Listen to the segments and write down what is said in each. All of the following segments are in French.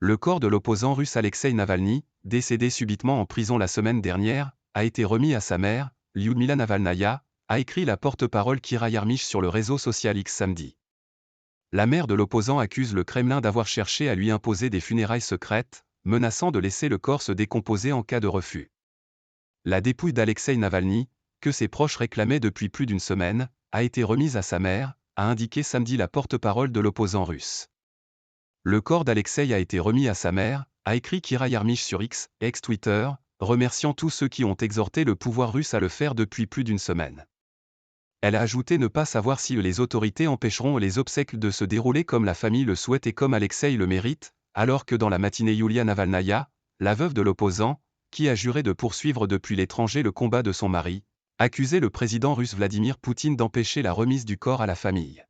Le corps de l'opposant russe Alexeï Navalny, décédé subitement en prison la semaine dernière, a été remis à sa mère, Lyudmila Navalnaya, a écrit la porte-parole Kira Yarmysh sur le réseau social X samedi. La mère de l'opposant accuse le Kremlin d'avoir cherché à lui imposer des funérailles secrètes, menaçant de laisser le corps se décomposer en cas de refus. La dépouille d'Alexeï Navalny, que ses proches réclamaient depuis plus d'une semaine, a été remise à sa mère, a indiqué samedi la porte-parole de l'opposant russe. Le corps d'Alexeï a été remis à sa mère, a écrit Kira Yarmysh sur X, ex-Twitter, remerciant tous ceux qui ont exhorté le pouvoir russe à le faire depuis plus d'une semaine. Elle a ajouté ne pas savoir si les autorités empêcheront les obsèques de se dérouler comme la famille le souhaite et comme Alexeï le mérite, alors que dans la matinée Yulia Navalnaya, la veuve de l'opposant, qui a juré de poursuivre depuis l'étranger le combat de son mari, accusait le président russe Vladimir Poutine d'empêcher la remise du corps à la famille.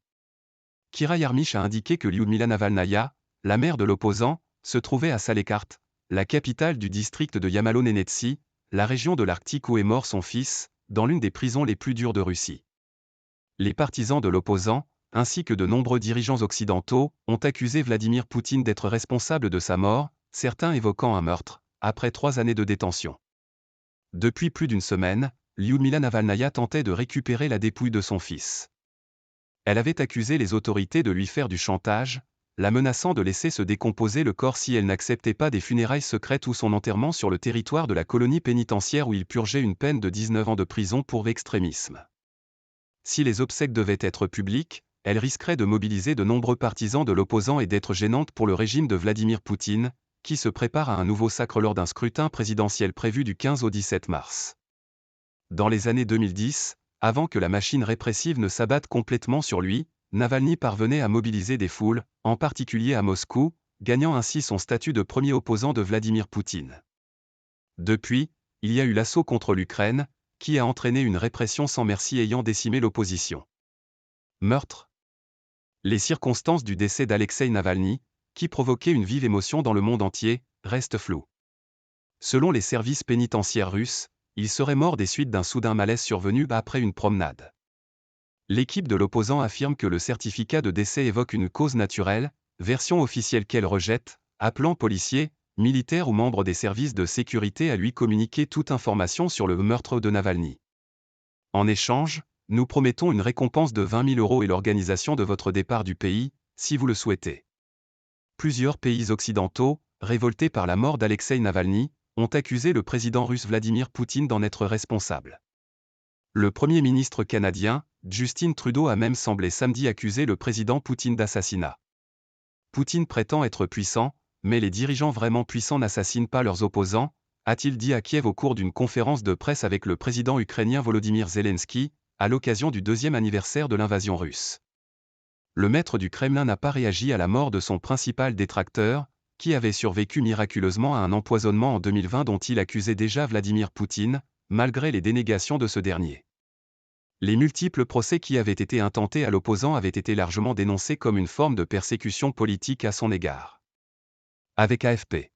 Kira Yarmysh a indiqué que Lyudmila Navalnaya, la mère de l'opposant, se trouvait à Salekart, la capitale du district de Yamalo-Nenetsi, la région de l'Arctique où est mort son fils, dans l'une des prisons les plus dures de Russie. Les partisans de l'opposant, ainsi que de nombreux dirigeants occidentaux, ont accusé Vladimir Poutine d'être responsable de sa mort, certains évoquant un meurtre, après 3 années de détention. Depuis plus d'une semaine, Lyudmila Navalnaya tentait de récupérer la dépouille de son fils. Elle avait accusé les autorités de lui faire du chantage, la menaçant de laisser se décomposer le corps si elle n'acceptait pas des funérailles secrètes ou son enterrement sur le territoire de la colonie pénitentiaire où il purgeait une peine de 19 ans de prison pour extrémisme. Si les obsèques devaient être publiques, elle risquerait de mobiliser de nombreux partisans de l'opposant et d'être gênante pour le régime de Vladimir Poutine, qui se prépare à un nouveau sacre lors d'un scrutin présidentiel prévu du 15 au 17 mars. Dans les années 2010, avant que la machine répressive ne s'abatte complètement sur lui, Navalny parvenait à mobiliser des foules, en particulier à Moscou, gagnant ainsi son statut de premier opposant de Vladimir Poutine. Depuis, il y a eu l'assaut contre l'Ukraine, qui a entraîné une répression sans merci ayant décimé l'opposition. Meurtre. Les circonstances du décès d'Alexeï Navalny, qui provoquait une vive émotion dans le monde entier, restent floues. Selon les services pénitentiaires russes, il serait mort des suites d'un soudain malaise survenu après une promenade. L'équipe de l'opposant affirme que le certificat de décès évoque une cause naturelle, version officielle qu'elle rejette, appelant policiers, militaires ou membres des services de sécurité à lui communiquer toute information sur le meurtre de Navalny. En échange, nous promettons une récompense de 20 000 € et l'organisation de votre départ du pays, si vous le souhaitez. Plusieurs pays occidentaux, révoltés par la mort d'Alexeï Navalny, ont accusé le président russe Vladimir Poutine d'en être responsable. Le Premier ministre canadien, Justin Trudeau a même semblé samedi accuser le président Poutine d'assassinat. Poutine prétend être puissant, mais les dirigeants vraiment puissants n'assassinent pas leurs opposants, a-t-il dit à Kiev au cours d'une conférence de presse avec le président ukrainien Volodymyr Zelensky, à l'occasion du 2e anniversaire de l'invasion russe. Le maître du Kremlin n'a pas réagi à la mort de son principal détracteur, qui avait survécu miraculeusement à un empoisonnement en 2020 dont il accusait déjà Vladimir Poutine, malgré les dénégations de ce dernier. Les multiples procès qui avaient été intentés à l'opposant avaient été largement dénoncés comme une forme de persécution politique à son égard. Avec AFP.